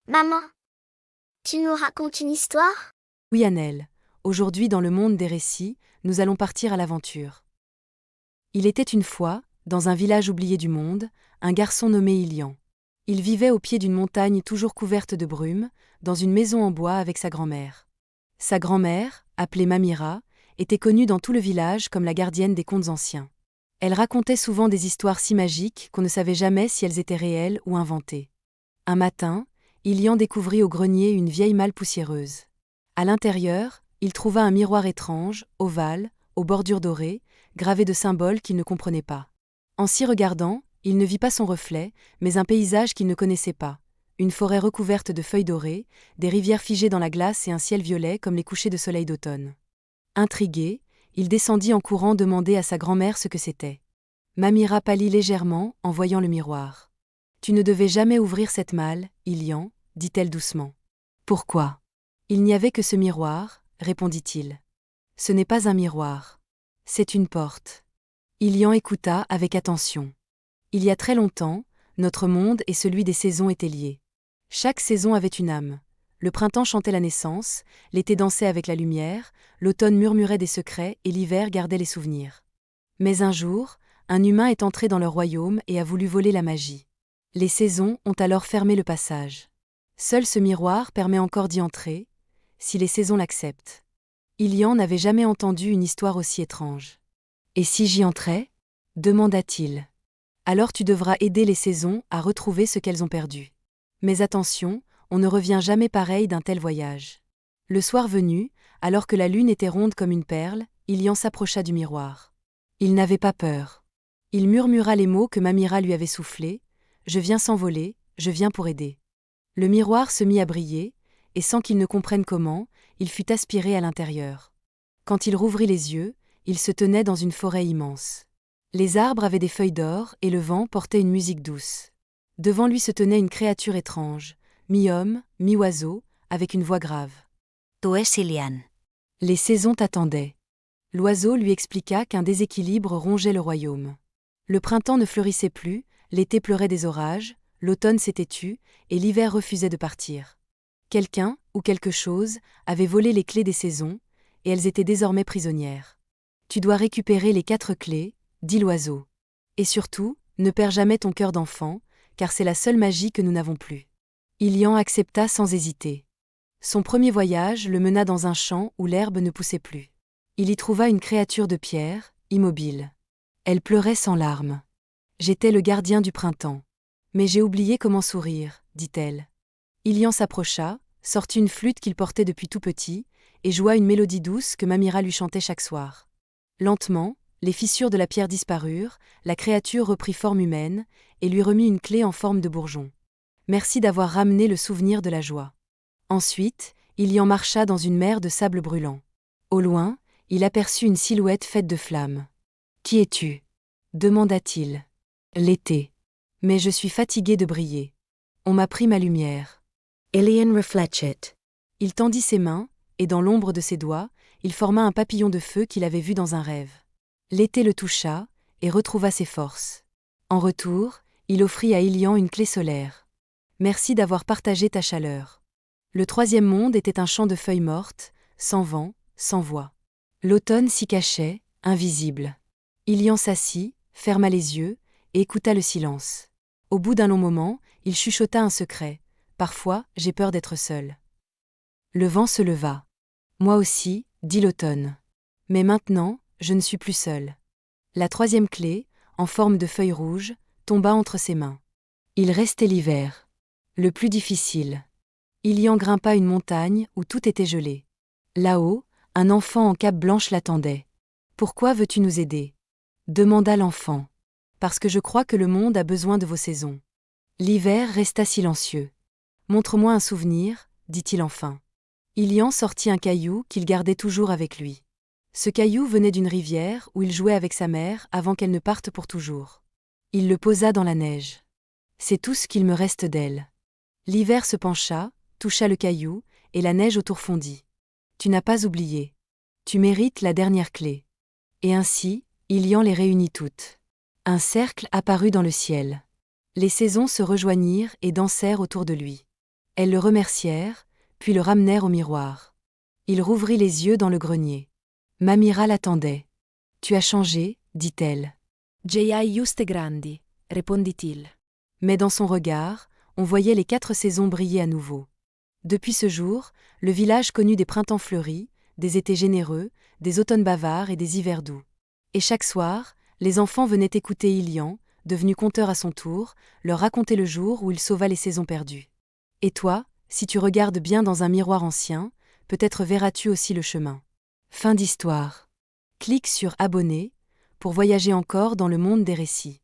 Maman, tu nous racontes une histoire? Oui, Annelle. Aujourd'hui, dans le monde des récits, nous allons partir à l'aventure. Il était une fois, dans un village oublié du monde, un garçon nommé Ilian. Il vivait au pied d'une montagne toujours couverte de brume, dans une maison en bois avec sa grand-mère. Sa grand-mère, appelée Mamira, était connue dans tout le village comme la gardienne des contes anciens. Elle racontait souvent des histoires si magiques qu'on ne savait jamais si elles étaient réelles ou inventées. Un matin, Ilian découvrit au grenier une vieille malle poussiéreuse. À l'intérieur, il trouva un miroir étrange, ovale, aux bordures dorées, gravé de symboles qu'il ne comprenait pas. En s'y regardant, il ne vit pas son reflet, mais un paysage qu'il ne connaissait pas. Une forêt recouverte de feuilles dorées, des rivières figées dans la glace et un ciel violet comme les couchers de soleil d'automne. Intrigué, il descendit en courant demander à sa grand-mère ce que c'était. Mamira pâlit légèrement en voyant le miroir. « Tu ne devais jamais ouvrir cette malle, Ilian, dit-elle doucement. Pourquoi ? Il n'y avait que ce miroir, répondit-il. Ce n'est pas un miroir. C'est une porte. Ilian écouta avec attention. Il y a très longtemps, notre monde et celui des saisons étaient liés. Chaque saison avait une âme. Le printemps chantait la naissance, l'été dansait avec la lumière, l'automne murmurait des secrets et l'hiver gardait les souvenirs. Mais un jour, un humain est entré dans leur royaume et a voulu voler la magie. Les saisons ont alors fermé le passage. Seul ce miroir permet encore d'y entrer, si les saisons l'acceptent. Ilian n'avait jamais entendu une histoire aussi étrange. Et si j'y entrais ? Demanda-t-il. Alors tu devras aider les saisons à retrouver ce qu'elles ont perdu. Mais attention, on ne revient jamais pareil d'un tel voyage. Le soir venu, alors que la lune était ronde comme une perle, Ilian s'approcha du miroir. Il n'avait pas peur. Il murmura les mots que Mamira lui avait soufflés. Je viens s'envoler, je viens pour aider. Le miroir se mit à briller, et sans qu'il ne comprenne comment, il fut aspiré à l'intérieur. Quand il rouvrit les yeux, il se tenait dans une forêt immense. Les arbres avaient des feuilles d'or et le vent portait une musique douce. Devant lui se tenait une créature étrange, mi-homme, mi-oiseau, avec une voix grave. Tu es Ilian. Les saisons t'attendaient. L'oiseau lui expliqua qu'un déséquilibre rongeait le royaume. Le printemps ne fleurissait plus, l'été pleurait des orages, l'automne s'était tu, et l'hiver refusait de partir. Quelqu'un, ou quelque chose, avait volé les clés des saisons, et elles étaient désormais prisonnières. Tu dois récupérer les 4 clés, dit l'oiseau. Et surtout, ne perds jamais ton cœur d'enfant, car c'est la seule magie que nous n'avons plus. Ilian accepta sans hésiter. Son premier voyage le mena dans un champ où l'herbe ne poussait plus. Il y trouva une créature de pierre, immobile. Elle pleurait sans larmes. J'étais le gardien du printemps. Mais j'ai oublié comment sourire, dit-elle. Ilian s'approcha, sortit une flûte qu'il portait depuis tout petit, et joua une mélodie douce que Mamira lui chantait chaque soir. Lentement, les fissures de la pierre disparurent, la créature reprit forme humaine, et lui remit une clé en forme de bourgeon. Merci d'avoir ramené le souvenir de la joie. Ensuite, Ilian marcha dans une mer de sable brûlant. Au loin, il aperçut une silhouette faite de flammes. « Qui es-tu ? Demanda-t-il. « L'été. Mais je suis fatigué de briller. On m'a pris ma lumière. » Ilian reflected. Il tendit ses mains, et dans l'ombre de ses doigts, il forma un papillon de feu qu'il avait vu dans un rêve. L'été le toucha, et retrouva ses forces. En retour, il offrit à Ilian une clé solaire. Merci d'avoir partagé ta chaleur. Le 3e monde était un champ de feuilles mortes, sans vent, sans voix. L'automne s'y cachait, invisible. Ilian s'assit, ferma les yeux, et écouta le silence. Au bout d'un long moment, il chuchota un secret. Parfois, j'ai peur d'être seul. Le vent se leva. Moi aussi, dit l'automne. Mais maintenant, je ne suis plus seul. La 3e clé, en forme de feuille rouge, tomba entre ses mains. Il restait l'hiver. Le plus difficile. Ilian grimpa une montagne où tout était gelé. Là-haut, un enfant en cape blanche l'attendait. « Pourquoi veux-tu nous aider ?» demanda l'enfant. « Parce que je crois que le monde a besoin de vos saisons. » L'hiver resta silencieux. « Montre-moi un souvenir, dit-il enfin. Ilian sortit un caillou qu'il gardait toujours avec lui. Ce caillou venait d'une rivière où il jouait avec sa mère avant qu'elle ne parte pour toujours. Il le posa dans la neige. « C'est tout ce qu'il me reste d'elle. » L'hiver se pencha, toucha le caillou, et la neige autour fondit. « Tu n'as pas oublié. Tu mérites la dernière clé. » Et ainsi, Ilian les réunit toutes. Un cercle apparut dans le ciel. Les saisons se rejoignirent et dansèrent autour de lui. Elles le remercièrent, puis le ramenèrent au miroir. Il rouvrit les yeux dans le grenier. Mamira l'attendait. Tu as changé, dit-elle. J. I. juste grandi, répondit-il. Mais dans son regard, on voyait les 4 saisons briller à nouveau. Depuis ce jour, le village connut des printemps fleuris, des étés généreux, des automnes bavards et des hivers doux. Et chaque soir, les enfants venaient écouter Ilian, devenu conteur à son tour, leur raconter le jour où il sauva les saisons perdues. Et toi, si tu regardes bien dans un miroir ancien, peut-être verras-tu aussi le chemin. Fin d'histoire. Clique sur Abonner pour voyager encore dans le monde des récits.